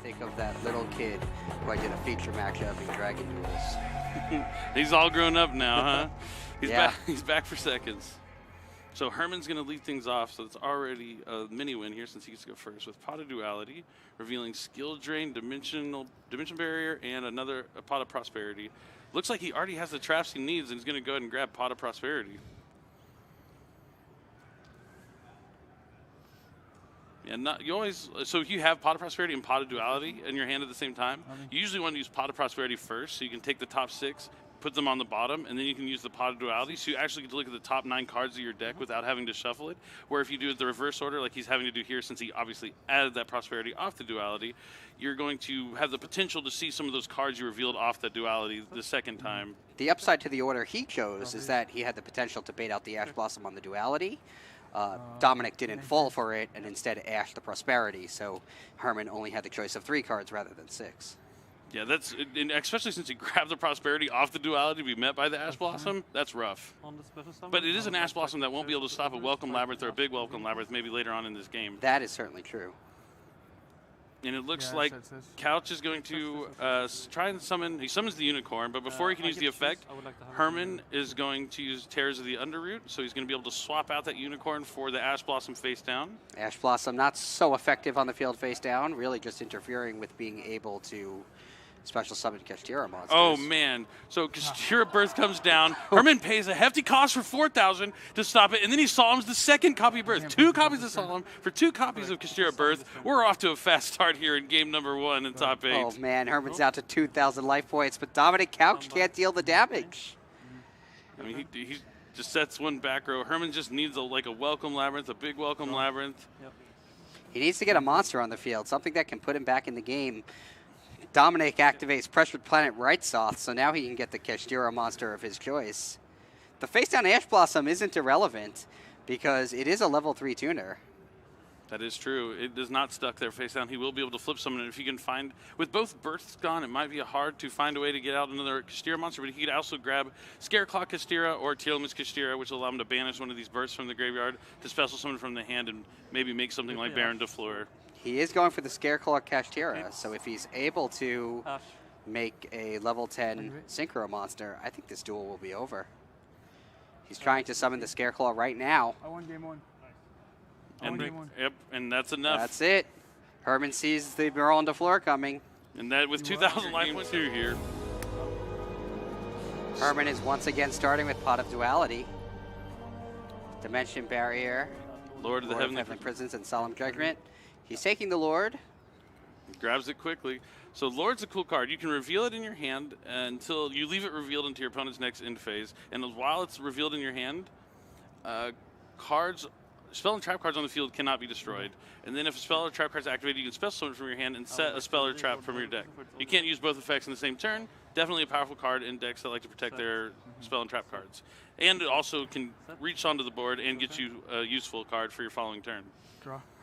think of that little kid who I did a feature matchup in Dragon Duels. He's all grown up now, huh? He's Yeah. back. He's back for seconds. So Herman's going to lead things off, so it's already a mini win here since he gets to go first with Pot of Duality, revealing Skill Drain, Dimension Barrier, and a Pot of Prosperity. Looks like he already has the traps he needs, and he's going to go ahead and grab Pot of Prosperity. And so if you have Pot of Prosperity and Pot of Duality in your hand at the same time, you usually want to use Pot of Prosperity first, so you can take the top 6, put them on the bottom, and then you can use the Pot of Duality, so you actually get to look at the top 9 cards of your deck without having to shuffle it. Where if you do it the reverse order, like he's having to do here, since he obviously added that Prosperity off the Duality, you're going to have the potential to see some of those cards you revealed off the Duality the second time. The upside to the order he chose is that he had the potential to bait out the Ash Blossom on the Duality. Dominic didn't fall for it and instead ashed the Prosperity, so Herman only had the choice of 3 cards rather than 6. Yeah, and especially since he grabbed the Prosperity off the Duality to be met by the Ash Blossom, that's rough. But it is an Ash Blossom that won't be able to stop a Welcome Labrynth or a big Welcome Labrynth maybe later on in this game. That is certainly true. And it looks like Couch is going to try and summon. He summons the Unicorn, but before he can use the effect, Herman is going to use Tears of the Underroot, so he's going to be able to swap out that Unicorn for the Ash Blossom face down. Ash Blossom not so effective on the field face down, really just interfering with being able to special summon Kashtira monsters. Oh, man. So Kashtira Birth comes down. Herman pays a hefty cost for 4,000 to stop it, and then he solemns the second copy of Birth. 2 copies of Solemn for 2 copies of Kashtira Birth. We're off to a fast start here in game number 1 in top 8. Oh, man. Herman's down to 2,000 life points, but Dominic Couch can't deal the damage. I mean, he just sets one back row. Herman just needs a Welcome Labrynth, a big Welcome Labrynth. He needs to get a monster on the field, something that can put him back in the game. Dominic activates Pressured Planet Right-Soth, so now he can get the Kashtira monster of his choice. The face-down Ash Blossom isn't irrelevant because it is a level 3 tuner. That is true. It is not stuck there face down. He will be able to flip summon it if he can find. With both Births gone, it might be hard to find a way to get out another Kashtira monster, but he could also grab Scareclaw Kashtira or Tearless Kashtira, which will allow him to banish one of these Births from the graveyard to special summon from the hand and maybe make something like Baron de Fleur. He is going for the Scareclaw Kashtira, so if he's able to make a level 10 Synchro monster, I think this duel will be over. He's trying to summon the Scareclaw right now. I won game 1. Yep, and that's enough. That's it. Herman sees the Baron de Fleur coming. And that with 2,000 life points here. Herman is once again starting with Pot of Duality. Dimension Barrier. Lord of the Heavenly Prisons and Solemn Judgment. He's taking the Lord. Grabs it quickly. So Lord's a cool card. You can reveal it in your hand until you leave it revealed into your opponent's next end phase. And while it's revealed in your hand, spell and trap cards on the field cannot be destroyed. And then if a spell or trap card is activated, you can special summon from your hand and set a spell or trap from your deck. You can't use both effects in the same turn. Definitely a powerful card in decks that like to protect their spell and trap cards. And it also can reach onto the board and get you a useful card for your following turn.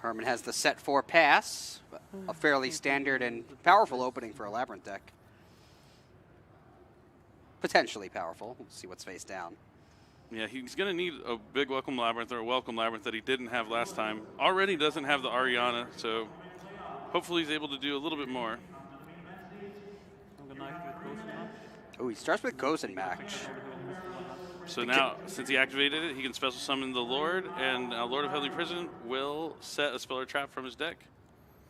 Herman has the set 4 pass, a fairly standard and powerful opening for a Labrynth deck. Potentially powerful. We'll see what's face down. Yeah, he's going to need a big Welcome Labrynth or a Welcome Labrynth that he didn't have last time. Already doesn't have the Ariana, so hopefully he's able to do a little bit more. Oh, he starts with Gozen Match. So now, since he activated it, he can special summon the Lord, and Lord of Heavenly Prison will set a spell or trap from his deck.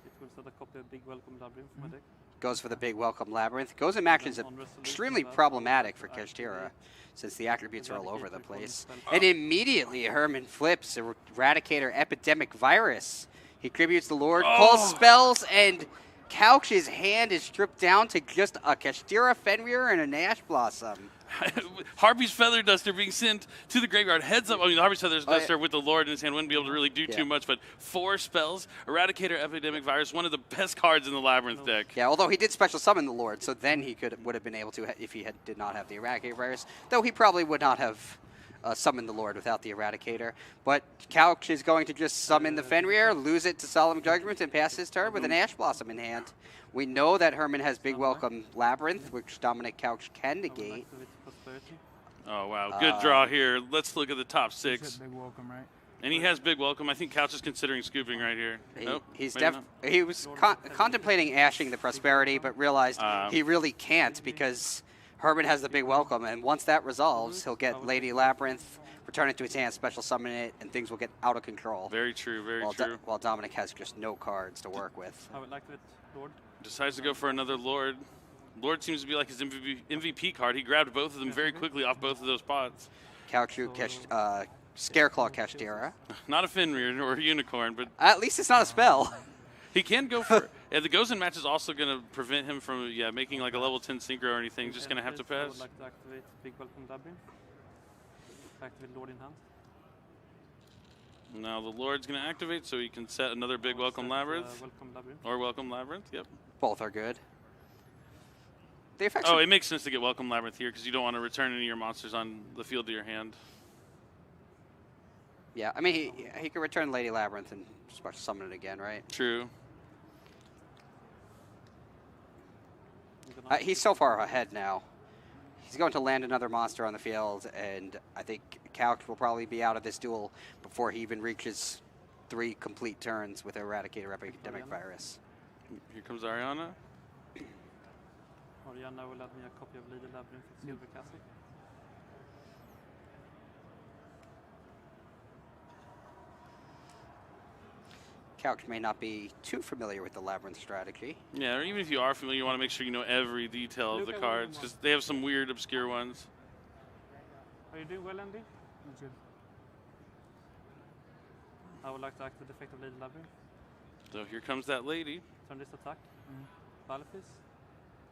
It will set a copy of Big Welcome Labrynth from my deck. Goes for the big Welcome Labrynth. Gozen Match is extremely problematic for Kashtira, since the attributes are all over the place. And immediately Herman flips Eradicator Epidemic Virus. He tributes the Lord, calls spells, and Couch's hand is stripped down to just a Kashtira Fenrir and an Ash Blossom. Harpy's Feather Duster being sent to the graveyard. Heads up. I mean, Harpy's Feather Duster with the Lord in his hand wouldn't be able to really do too much, but 4 spells. Eradicator Epidemic Virus, one of the best cards in the Labrynth deck. Yeah, although he did special summon the Lord, so then he would have been able to if he did not have the Eradicator Virus, though he probably would not have summoned the Lord without the Eradicator. But Couch is going to just summon the Fenrir, lose it to Solemn Judgment, and pass his turn with an Ash Blossom in hand. We know that Herman has Big Welcome Labrynth, which Dominic Couch can negate. Oh, wow. Good draw here. Let's look at the top 6. Big welcome, right? And he has big welcome. I think Couch is considering scooping right here. He was contemplating ashing the Prosperity, but realized he really can't because Herman has the big welcome, and once that resolves, he'll get Lady Labrynth, return it to his hand, special summon it, and things will get out of control. Very true, very true. While Dominic has just no cards to work with. I would like it, Lord. Decides to go for another Lord. Lord seems to be like his MVP card. He grabbed both of them very quickly off both of those pots. Scareclaw Kashtira. Not a Fenrir or a Unicorn, but at least it's not a spell. He can go for. Yeah, the Gozen match is also going to prevent him from making like a level 10 synchro or anything. Just going to have to pass. I would like to activate Big Welcome Labyrinth. Activate Lord in hand. Now the Lord's going to activate, so he can set another Big Welcome Labyrinth. Welcome Labyrinth. Or Welcome Labyrinth. Yep. Both are good. It makes sense to get Welcome Labyrinth here because you don't want to return any of your monsters on the field to your hand. Yeah, I mean, he could return Lady Labrynth and special summon it again, right? True. He's so far ahead now. He's going to land another monster on the field, and I think Couch will probably be out of this duel before he even reaches 3 complete turns with Eradicator Epidemic Virus. Here comes Ariana. Ariana will add me a copy of Lady Labyrinth at Silver Castle. Couch may not be too familiar with the Labyrinth strategy. Yeah, or even if you are familiar, you want to make sure you know every detail of the cards because they have some weird, obscure ones. Are you doing well, Andy? Good. I would like to activate the effect of Lady Labyrinth. So here comes that lady. Turn this attack. Balafis.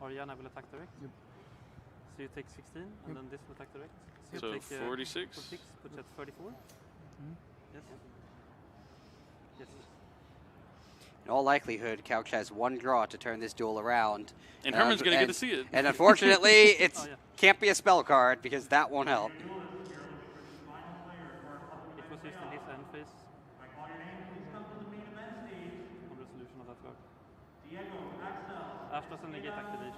Ariana will attack direct. Yep. So you take 16, and then this will attack direct. So you take, 46. 46, put you at 34. Yes. Yes. In all likelihood, Couch has 1 draw to turn this duel around. And Herman's going to get to see it. And unfortunately, it can't be a spell card because that won't help. It was used in his end phase. On resolution of that card. Ash doesn't negate activation.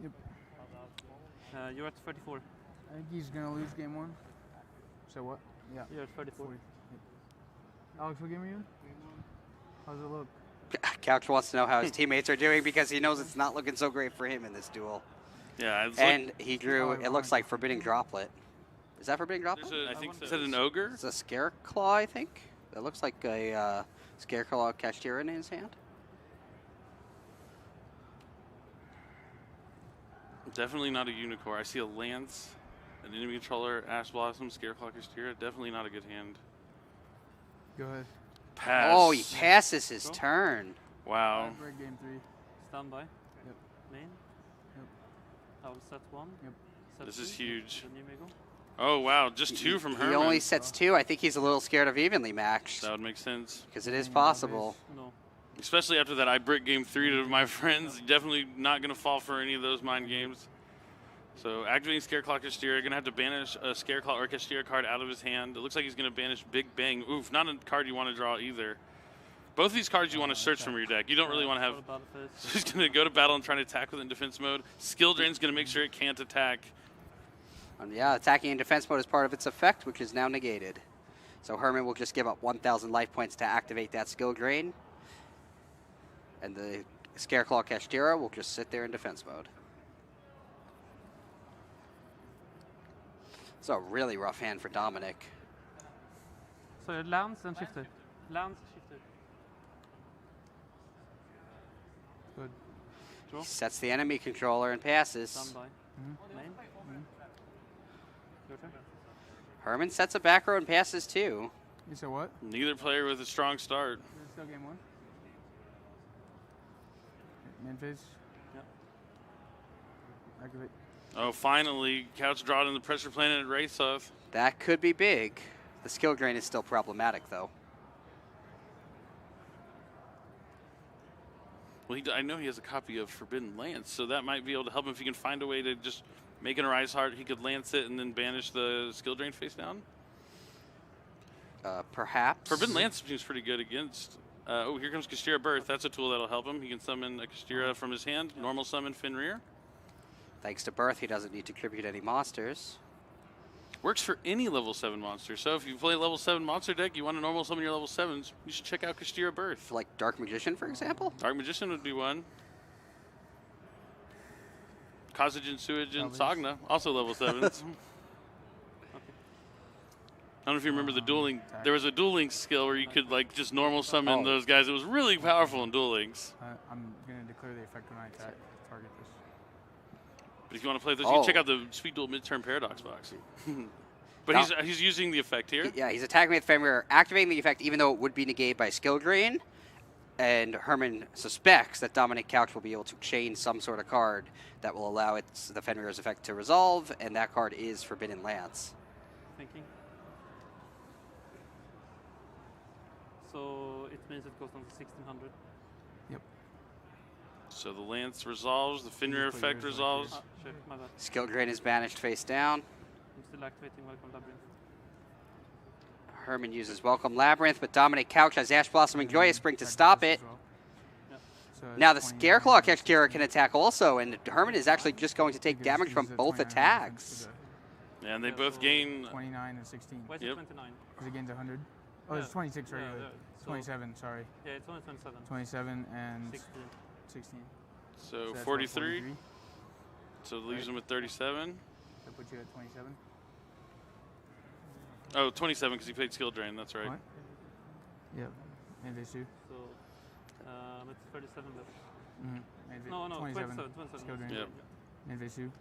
Yep. You're at 34. I think he's going to lose game 1. So what? Yeah. You're at 34. Yep. Alex, what game are you in? How's it look? Couch wants to know how his teammates are doing because he knows it's not looking so great for him in this duel. Yeah. And he drew, it looks like Forbidding Droplet. Is that Forbidding Droplet? I think so. Is that an ogre? It's a Scareclaw, I think. It looks like a Scareclaw Kashtira in his hand. Definitely not a Unicorn. I see a Lance, an enemy controller, Ash Blossom, Scareclaw Kashtira. Definitely not a good hand. Go ahead. Pass. Oh, he passes his turn. Wow. Break game 3. Stand by. Yep. Main. Yep. I will set 1. Yep. Set This 2, is huge. Then you may go. Oh, wow. Just 2 from Herman. He only sets 2. I think he's a little scared of evenly matched. That would make sense. Because it is possible. No. Especially after that I brick game 3 to my friends. Definitely not going to fall for any of those mind games. So activating Scareclaw Kashtira, going to have to banish a Scareclaw or Kashtira card out of his hand. It looks like he's going to banish Big Bang. Oof, not a card you want to draw either. Both of these cards you want to search from your deck. You don't really want to have... So he's going to go to battle and try to attack with it in defense mode. Skill Drain's going to make sure it can't attack. Yeah, attacking in defense mode is part of its effect, which is now negated. So Herman will just give up 1,000 life points to activate that skill drain. And the Scareclaw Kashtira will just sit there in defense mode. It's a really rough hand for Dominic. So it lands and shifted. Lands, shifted. Good. Draw. He sets the enemy controller and passes. Stand by. Main. Your turn. Herman sets a back row and passes too. You said what? Neither player with a strong start. Let's go game 1. Main phase. Yep. Activate. Oh, finally, Couch drawed in the pressure planet at Wraithoth. That could be big. The skill drain is still problematic though. Well, I know he has a copy of Forbidden Lance, so that might be able to help him if he can find a way to just make an Arise Heart. He could lance it and then banish the skill drain face down. Perhaps. Forbidden Lance seems pretty good against. Oh, here comes Kashtira Birth. That's a tool that'll help him. He can summon a Kashtira from his hand. Normal summon Fenrir. Thanks to Birth, he doesn't need to tribute any monsters. Works for any level 7 monster. So if you play a level 7 monster deck, you want to normal summon your level 7s, you should check out Kashtira Birth. Like Dark Magician, for example? Dark Magician would be one. Kazajin, Suijin, Sagna, also level 7s. I don't know if you remember the dueling. There was a dueling skill where you could like just normal summon those guys. It was really powerful in Duel Links. I'm going to declare the effect when I attack. Target this. But if you want to play those, you can check out the Speed Duel Midterm Paradox box. But he's using the effect here. Yeah, he's attacking with Fenrir, activating the effect even though it would be negated by skill drain. And Herman suspects that Dominic Couch will be able to chain some sort of card that will allow the Fenrir's effect to resolve, and that card is Forbidden Lance. Thinking. So it means it goes down to 1600. Yep. So the Lance resolves, the Fenrir effect resolves. Shit, my bad. Skill drain is banished face down. I'm still activating Welcome Labrynth. Herman uses Welcome Labrynth, but Dominic Couch has Ash Blossom and Joyous Spring to stop it. Now the Scareclaw Kashtira can attack also, and Herman is actually just going to take damage from both attacks. Yeah, and they both gain 29 and 16. Why is it 29? Because it gains 100. Oh, it's 26 regularly. 27, sorry. Yeah, it's only 27. 27 and 16. So that's 43. 43. So it leaves him with 37. That puts you at 27. Oh, 27 because he played Skill Drain. That's right. What? Yep. And they sue. So it's 37 left. Mm-hmm. No, 27. 27. Skill drain. Yep. And they sue.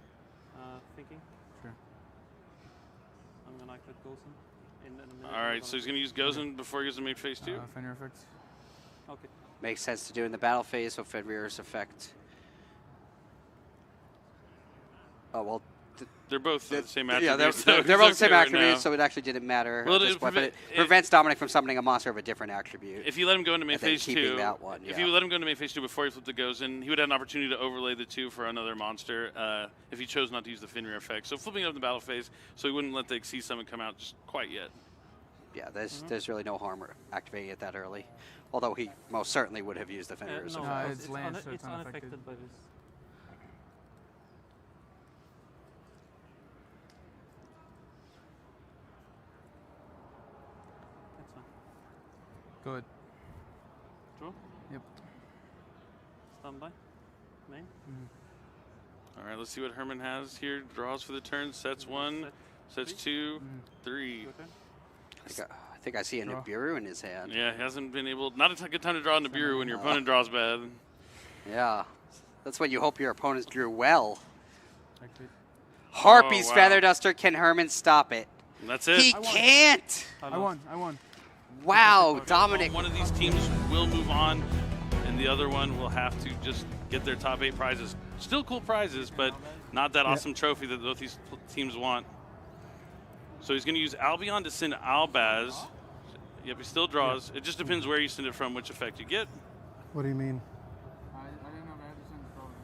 Thinking. Sure. I'm gonna activate Gozen in a minute. All right, so he's going to use Gozen before he goes to make phase 2. Fenrir effects. Okay. Makes sense to do in the battle phase, so Fenrir's effect. Oh, well. They're both the same Yeah, attribute. they're both the same attribute, so it actually didn't matter. Well, at this point, but it prevents Dominic from summoning a monster of a different attribute. If you let him go into main and then phase keeping 2, that one, if you let him go into main phase 2 before he flipped the Gozen, he would have an opportunity to overlay the 2 for another monster if he chose not to use the Fenrir effect. So flipping it up in the battle phase, so he wouldn't let the Xyz summon come out just quite yet. Yeah, there's really no harm activating it that early. Although he most certainly would have used the Fenrir's No, effect. it's Lance, so it's unaffected by this. That's fine. Good. Draw? Yep. Standby? Main? All right, let's see what Herman has here. Draws for the turn, sets 1, sets 2, 3. Your turn? I think I see a Nibiru in his hand. Yeah, he hasn't been able. Not a good time to draw a Nibiru when your opponent draws bad. Yeah, that's when you hope your opponents drew well. Activate. Harpy's wow. Feather Duster. Can Herman stop it? And that's it. He can't. I won. Wow, Dominic. One of these teams will move on, and the other one will have to just get their top 8 prizes. Still cool prizes, but not that awesome trophy that both these teams want. So he's going to use Albion to send Albaz. Yep, he still draws. It just depends where you send it from, which effect you get. What do you mean? I didn't know if I had to send the spell to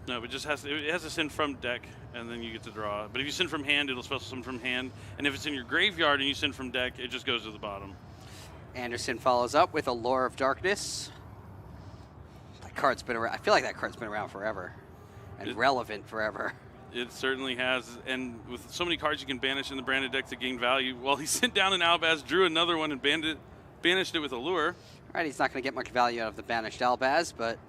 draw. No, but it has to send from deck, and then you get to draw. But if you send from hand, it'll special summon from hand. And if it's in your graveyard and you send from deck, it just goes to the bottom. Anderson follows up with a Lore of Darkness. That card's been around. I feel like that card's been around forever and relevant forever. It certainly has, and with so many cards you can banish in the branded deck to gain value. Well, he sent down an Albaz, drew another one, and banished it with a lure. All right, he's not going to get much value out of the banished Albaz, but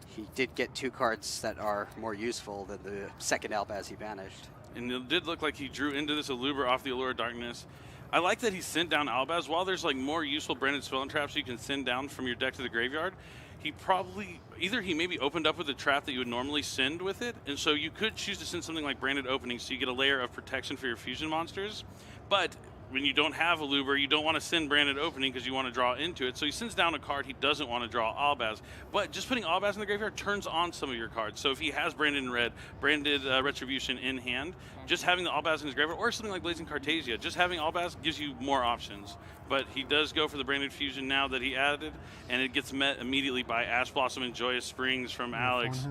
he did get 2 cards that are more useful than the second Albaz he banished. And it did look like he drew into this Allure off the Allure of Darkness. I like that he sent down Albaz. While there's like more useful branded spell and traps you can send down from your deck to the graveyard, he probably, either he maybe opened up with a trap that you would normally send with it, and so you could choose to send something like Branded Opening so you get a layer of protection for your fusion monsters. But when you don't have a Luber, you don't want to send Branded Opening because you want to draw into it. So he sends down a card he doesn't want to draw Albaz. But just putting Albaz in the graveyard turns on some of your cards. So if he has Branded in red, Branded Retribution in hand, just having the Albaz in his graveyard, or something like Blazing Cartasia, just having Albaz gives you more options. But he does go for the Branded Fusion now that he added, and it gets met immediately by Ash Blossom and Joyous Springs from Alex.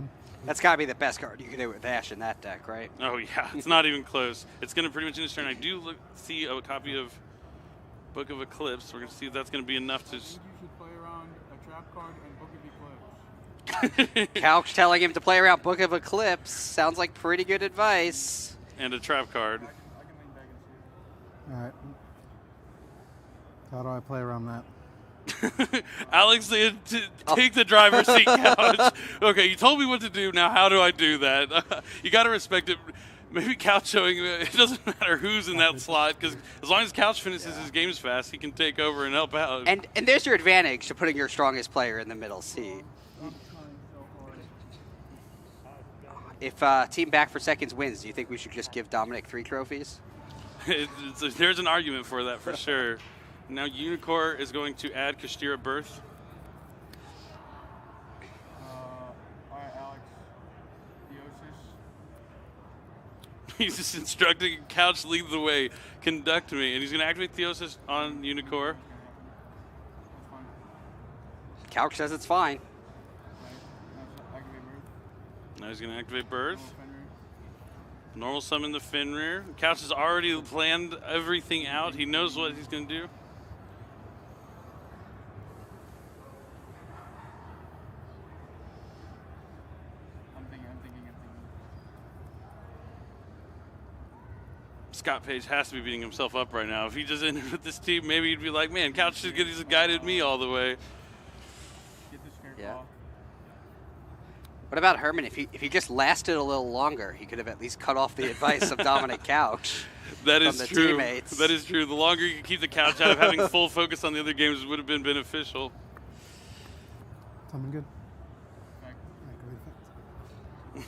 That's got to be the best card you can do with Ash in that deck, right? Oh, yeah. It's not even close. It's going to pretty much in his turn. I do see a copy of Book of Eclipse. We're going to see if that's going to be enough to... I think you should play around a trap card and Book of Eclipse. Couch telling him to play around Book of Eclipse. Sounds like pretty good advice. And a trap card. I can lean back and see. All right. How do I play around that? Alex said take the driver's seat, Couch. Okay, you told me what to do. Now how do I do that? You got to respect it. Maybe Couch showing it doesn't matter who's in that slot, because as long as Couch finishes his games fast, he can take over and help out. And there's your advantage to putting your strongest player in the middle seat. I'm trying so hard. If Team Back for Seconds wins, do you think we should just give Dominic 3 trophies? There's an argument for that for sure. Now Unicorn is going to add Kashtira Birth. Alright, Alex. Theosis. He's just instructing Couch lead the way, conduct me, and he's going to activate Theosis on Unicorn. That's fine. Couch says it's fine. Right. Activate Birth. Now he's going to activate Birth. Normal Fenrir. Normal summon the Fenrir. Couch has already planned everything out. He knows what he's going to do. I'm thinking. Scott Page has to be beating himself up right now. If he just entered with this team, maybe he'd be like, man, Couch just he's guided me all the way. Get the Scare Yeah. Claw. What about Herman? If he just lasted a little longer, he could have at least cut off the advice of Dominic Couch. That from is the true. teammates. That is true. The longer you can keep the Couch out of having full focus on the other games would have been beneficial. Summon good. Back. Activate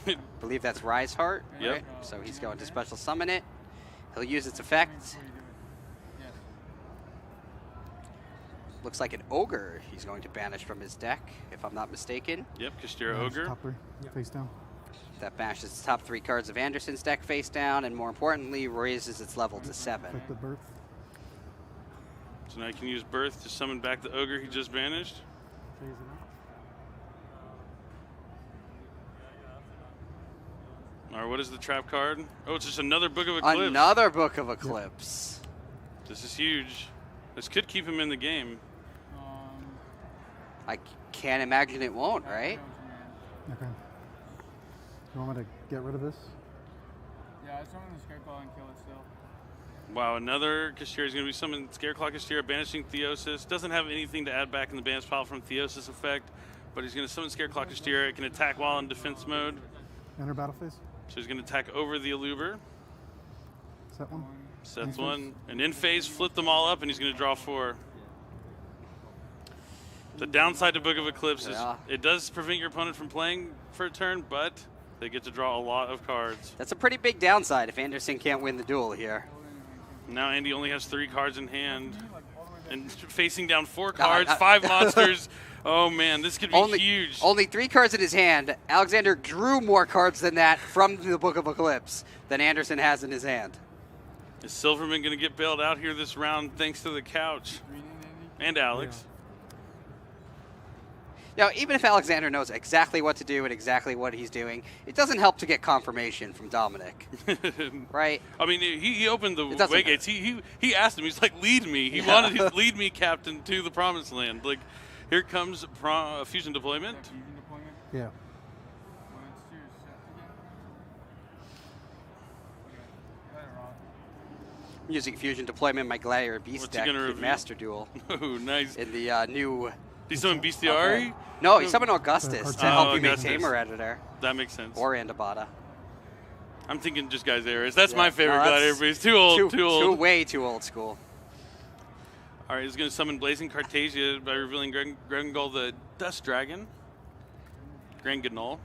effect. I believe that's Rise Heart. Yep. Right? So he's going to special summon it. He'll use its effect. Before you do it. Yes. Looks like an Ogre he's going to banish from his deck, if I'm not mistaken. Yep, Kashtira Nice. Ogre. Top 3. Face down. That banishes the top 3 cards of Anderson's deck face down, and more importantly, raises its level to 7. Effect the birth. So now you can use Birth to summon back the Ogre he just banished. Phase it out. All right, what is the trap card? Oh, it's just another Book of Eclipse. Another Book of Eclipse. This is huge. This could keep him in the game. I can't imagine it won't, right? Okay. You want me to get rid of this? Yeah, I summon the Scare Claw and kill it still. Wow, another Kashtira is going to be summoned. Scareclaw Kashtira, banishing Theosis. Doesn't have anything to add back in the banish pile from Theosis effect, but he's going to summon Scareclaw Kashtira. It can attack while in defense mode. Enter battle phase. So he's going to attack over the Aluber. Set one. Sets one. And in phase, flip them all up, and he's going to draw 4. The downside to Book of Eclipse is it does prevent your opponent from playing for a turn, but they get to draw a lot of cards. That's a pretty big downside if Anderson can't win the duel here. Now Andy only has 3 cards in hand. And facing down 4 cards, 5 monsters. Oh man, this could be huge. Only 3 cards in his hand. Alexander drew more cards than that from the Book of Eclipse than Anderson has in his hand. Is Silverman going to get bailed out here this round thanks to the Couch? And Alex. Now, even if Alexander knows exactly what to do and exactly what he's doing, it doesn't help to get confirmation from Dominic, right? I mean, he opened the doesn't way gates. He asked him. He's like, lead me. He wanted to lead me, Captain, to the promised land. Like, here comes fusion deployment. Yeah, fusion deployment. Yeah. When it's to your set again. Okay. Let it rock. Using fusion deployment, my Gladiator Beast What's he deck gonna could reveal? Master Duel Oh, nice. in the new... He's summon Bestiari? No, he summoned Augustus to help you make Augustus. Tamer Editor That makes sense. or Andabata. I'm thinking just Guys Eris. That's Yeah. my favorite No, Gladiator that's Beast. Too old. Way too old school. All right, he's going to summon Blazing Cartasia by revealing Grengal the Dust Dragon. Granganol.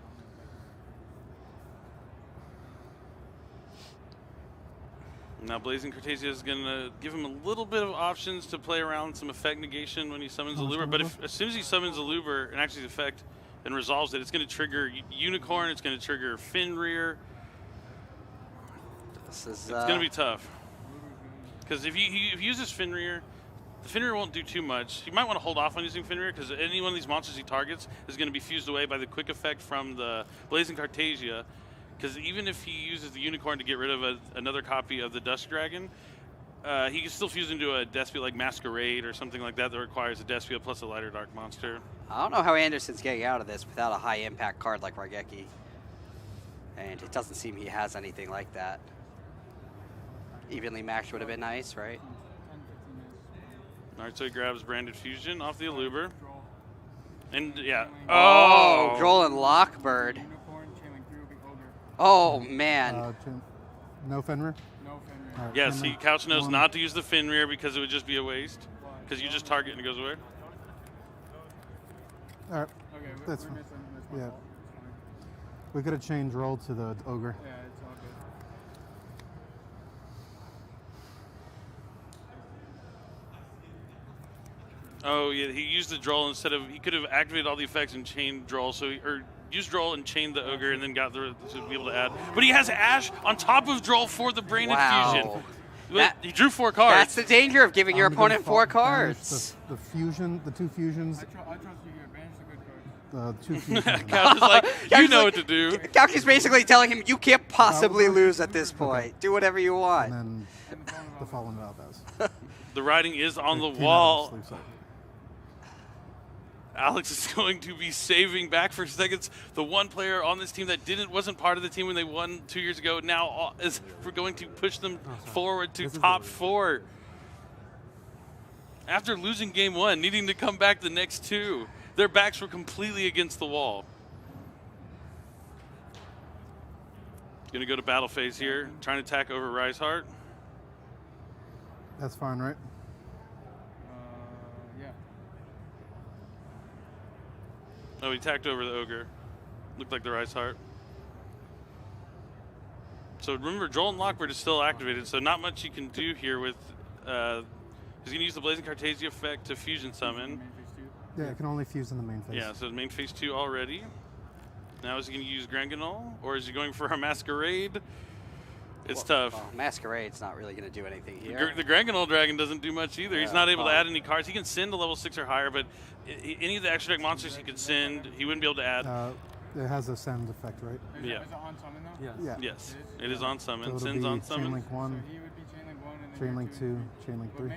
Now Blazing Cartasia is going to give him a little bit of options to play around some effect negation when he summons Aluber. But as soon as he summons Aluber and actually effect and resolves it, it's going to trigger Unicorn. It's going to trigger Fenrir. This is It's going to be tough. Because if he uses Fenrir, the Fenrir won't do too much. You might want to hold off on using Fenrir because any one of these monsters he targets is going to be fused away by the quick effect from the Blazing Cartasia. Because even if he uses the Unicorn to get rid of another copy of the Dust Dragon, he can still fuse into a Despia like Masquerade or something like that requires a Despia plus a lighter dark monster. I don't know how Anderson's getting out of this without a high impact card like Raigeki. And it doesn't seem he has anything like that. Evenly matched would have been nice, right? All right, so he grabs Branded Fusion off the Aluber. And yeah. Oh, Droll and Lockbird. Oh, man. No Fenrir? No Fenrir. Right, Yes, Fenrir. Couch knows One. not to use the Fenrir because it would just be a waste. Because you just target and it goes away. All right. Okay, That's we're fine. missing this one. Yeah. It's fine. We could have changed roll to the ogre. Yeah, it's all good. Oh yeah, he used the Droll instead of he could have activated all the effects and chained Droll, or used Droll and chained the ogre and then got the to be able to add. But he has Ash on top of Droll for the Brain Infusion. He drew 4 cards. That's the danger of giving your I'm gonna opponent 4 banish cards. The fusion, the two fusions, I trust you here. Banish the good cards. the two fusions. Couch is like, you Couch know like- what to do. Couch is basically telling him, you can't possibly lose at this point. Do whatever you want. and then the fallen Valdez. The writing is on the Came out of wall. sleep cycle. Alex is going to be saving back for seconds. The one player on this team that wasn't part of the team when they won 2 years ago now is we're going to push them forward to This is top the- 4. After losing game 1, needing to come back the next 2, their backs were completely against the wall. Going to go to battle phase here, trying to attack over Riseheart. That's fine, right? Yeah. Oh, he attacked over the ogre. Looked like the Riseheart. So remember, Droll and Lockbird is still activated, so not much you can do here with. He's going to use the Blazing Cartesia effect to fusion summon. Main phase 2. Yeah, it can only fuse in the main phase. Yeah, so main phase 2 already. Now is he going to use Granganol, or is he going for a Masquerade? It's tough. Well, Masquerade's not really going to do anything here. The Granganol Dragon doesn't do much either. He's Yeah, not able to well. add any cards. He can send to level 6 or higher, but any of the extra deck monsters he could send, he wouldn't be able to add. It has a send effect, right? Yeah. Is it on summon though? Yeah. Yeah. Yes, it is on summon. So it'll Sends be on summon. Chainlink 1, So he would be chainlink 1 and then Chainlink you're 2, Chainlink But 3.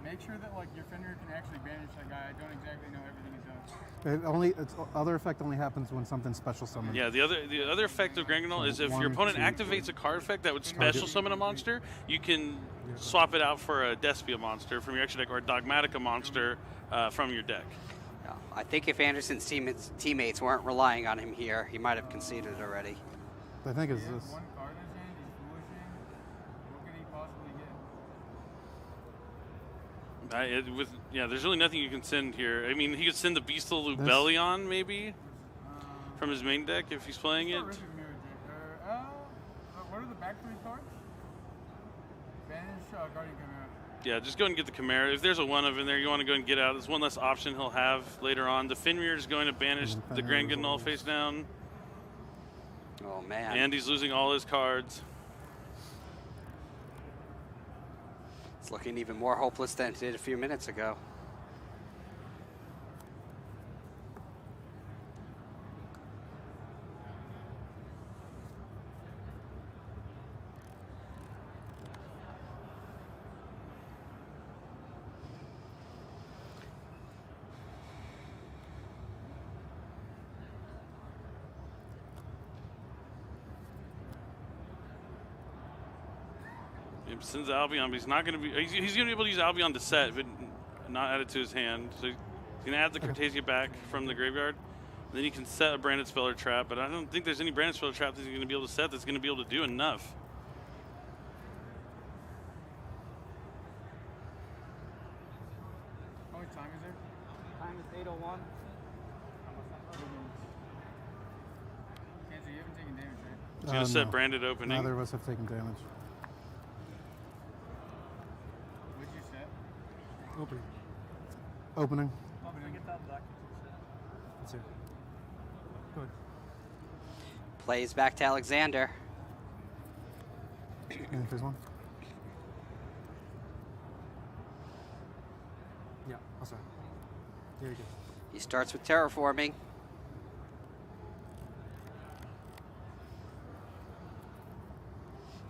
make sure that like your Fenrir can actually banish that guy. I don't exactly know everything he does. Its other effect only happens when something special summons. Yeah, the other effect of Granganol is if your 1, opponent 2, activates a card effect that would special summon a monster, you can swap it out for a Despia monster from your extra deck or a Dogmatica monster from your deck. Yeah, I think if Anderson's teammates weren't relying on him here, he might have conceded already. I think it's He has this. 1 card in his hand. He's foolish in. What could he possibly get? There's really nothing you can send here. I mean, he could send the Beastal Lubellion maybe from his main deck if he's playing it. Horrific mirror deck. What are the back 3 cards? Banish Guardian Chimera. Yeah, just go and get the Chimera. If there's a 1 of in there you want to go and get out, it's one less option he'll have later on. The Fenrir is going to banish And the Fenrir is Granganol always- face down. Oh, man. And he's losing all his cards. It's looking even more hopeless than it did a few minutes ago. He sends Albion, but he's not going to be. He's going to be able to use Albion to set, but not add it to his hand. So he's going to add the Cartesia back from the graveyard. And then he can set a Branded Spell or Trap, but I don't think there's any Branded Spell or Trap that he's going to be able to set that's going to be able to do enough. How much time is there? Time is 8:01. Cancer, you haven't taken damage, right? He's going to set No. Branded Opening. Neither of us have taken damage. What'd you set? Opening. Opening. Get that back. That's it. Good. Plays back to Alexander. And phase 1. Yeah, I'll start. There you go. He starts with terraforming.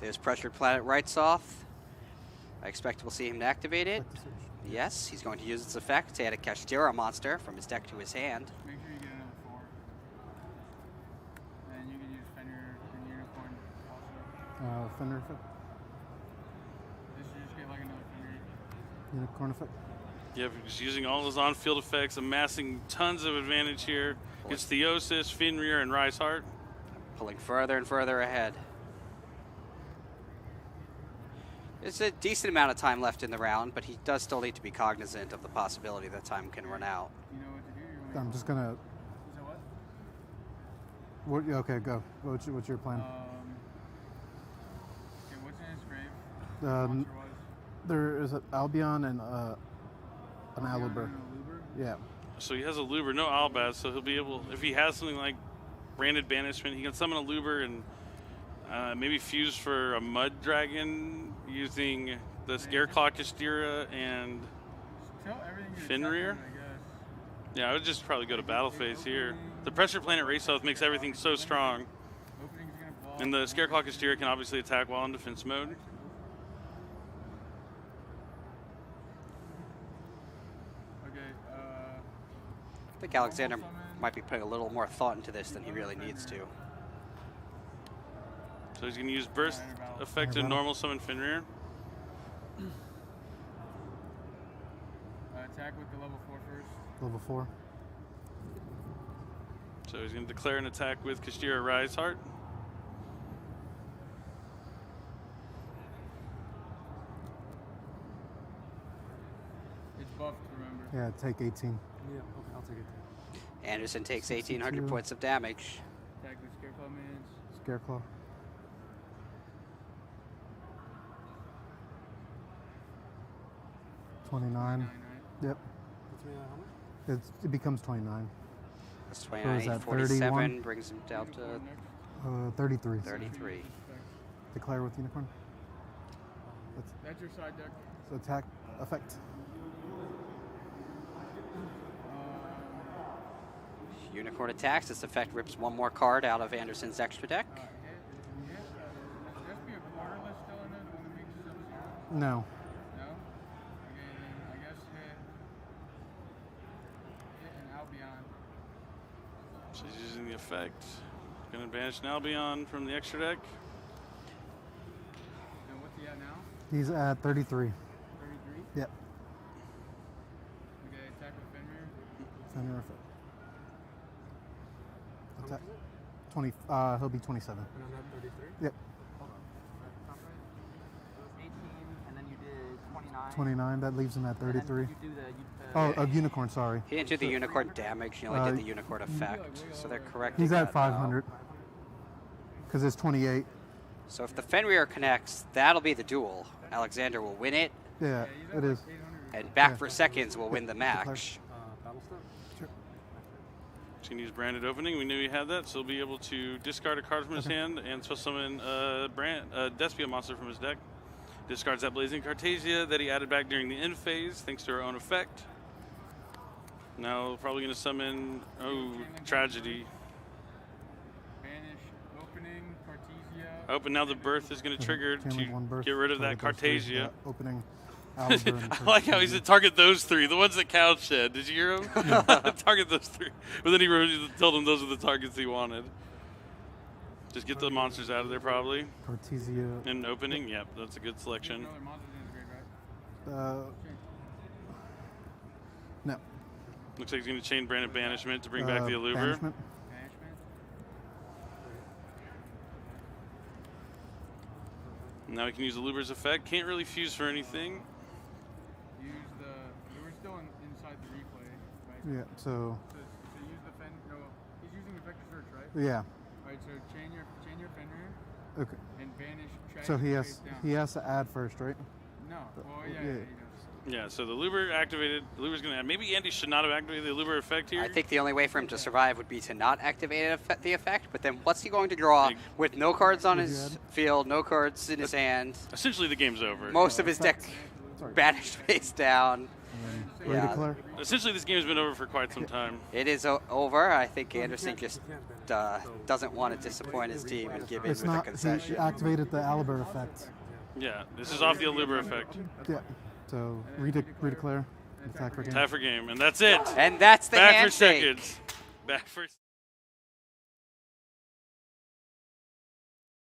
There's Pressured Planet Rights off. I expect we'll see him activate it. Like to search. Yes, he's going to use its effect to add a Kashtira monster from his deck to his hand. Make sure you get another 4. And you can use Fenrir and Unicorn also. Fender effect. This should just get like another Fenrir. Unicorn effect. Yeah, just using all those on-field effects, amassing tons of advantage here. Gets Theosis, Fenrir, and Rise Heart. Pulling further and further ahead. There's a decent amount of time left in the round, but he does still need to be cognizant of the possibility that time can run out. You know what to do? You want I'm just gonna. Is that what? What? Okay, go. What's your plan? Okay, what's in his grave? Um, Monster-wise? there is an Albion and an Aluber. And a Luber? Yeah. So he has a Luber, no Albaz, so he'll be able, if he has something like Branded Banishment, he can summon a Luber and maybe fuse for a Mud Dragon using the Scareclaw Kashtira and Tell everything you're Fenrir? checking, I guess. Yeah, I would just probably go to Battle Phase here. The Pressure Planet Race Health makes everything so strong. Opening's gonna block. And the Scareclaw Kashtira can obviously attack while in defense mode. Okay, I think Alexander might be putting a little more thought into this than he really needs to. So he's going to use Burst Effect to normal summon Fenrir. attack with the level 4 first. Level 4. So he's going to declare an attack with Kashtira Rise Heart. It's buffed, remember. Yeah, take 18. Yeah, okay, I'll take it. Anderson takes 1,800 62. points of damage. Attack with Scareclaw minions. Scareclaw. $29. Right? Yep. That's me, how much? It becomes 29. That's So is 29, that 47 31? brings him down to Unicorn next. 33. 33. Declare with Unicorn. That's your side deck. So attack effect. Unicorn attacks. This effect rips one more card out of Anderson's extra deck. Hit. Should this be a quarterless still in there? The one that makes sub-zero? No. No? Okay, then I guess hit. Hit an Albion. So he's using the effect. Going to banish an Albion from the extra deck. And what's he at now? He's at 33. 33? Yep. Okay, attack with Fenrir. Fenrir effect. Attack. 20. He'll be 27. And I'm at 33? Yep. Hold on. Top right? It was 18, and then you did 29. 29. That leaves him at And then 33. you do the, Oh, Unicorn. Sorry. He didn't do the Unicorn damage. He only did the Unicorn effect. So they're correct. He's at 500. Because it's 28. So if the Fenrir connects, that'll be the duel. Alexander will win it, Yeah, He's at it like is. 800. and back Yeah. for seconds will win the match. battle stuff? Sure. So he can use Branded Opening. We knew he had that, so he'll be able to discard a card from his hand and special summon a Despia monster from his deck. Discards that Blazing Cartesia that he added back during the end phase, thanks to her own effect. Now probably going to summon, Tragedy. Banish, opening, Cartesia. Oh, but now the Birth is going to trigger Can leave one to burst, get rid of that target those three, Cartesia. Opening. Alber and I like how he said target those three, the ones that Cal shed. Did you hear him? Target those three. But then he told him those were the targets he wanted. Just get the monsters out of there probably. Cartesia. And opening, yep, that's a good selection. Another monster in his grave, right? No. Looks like he's going to chain Branded Banishment to bring back the Allure. Banishment. Banishment. Now he can use Allure's effect. Can't really fuse for anything. Use the. We're still inside the replay, right? Yeah, so, So use the Fen. No, he's using the vector search, right? yeah. Alright, so chain your Fenrir Okay. and banish. So he face down. has to add first, right? No. Well, yeah. he does. Yeah, so the Allure activated. Allure's going to add. Maybe Andy should not have activated the Allure effect here. I think the only way for him to survive would be to not activate the effect, but then what's he going to draw with no cards on his field, no cards in his hand, Essentially, the game's over. most of his deck Sorry. banished face down? Ready Yeah. to declare? Essentially, this game's been over for quite some time. It is over. I think Anderson just doesn't want to disappoint his team and give in It's with a not. He concession. activated the Alber effect. Yeah, this is off the Alubra effect. Yeah. So redeclare, attack for game. Attack for game, and that's it. And that's the Back for handshake. seconds. Back for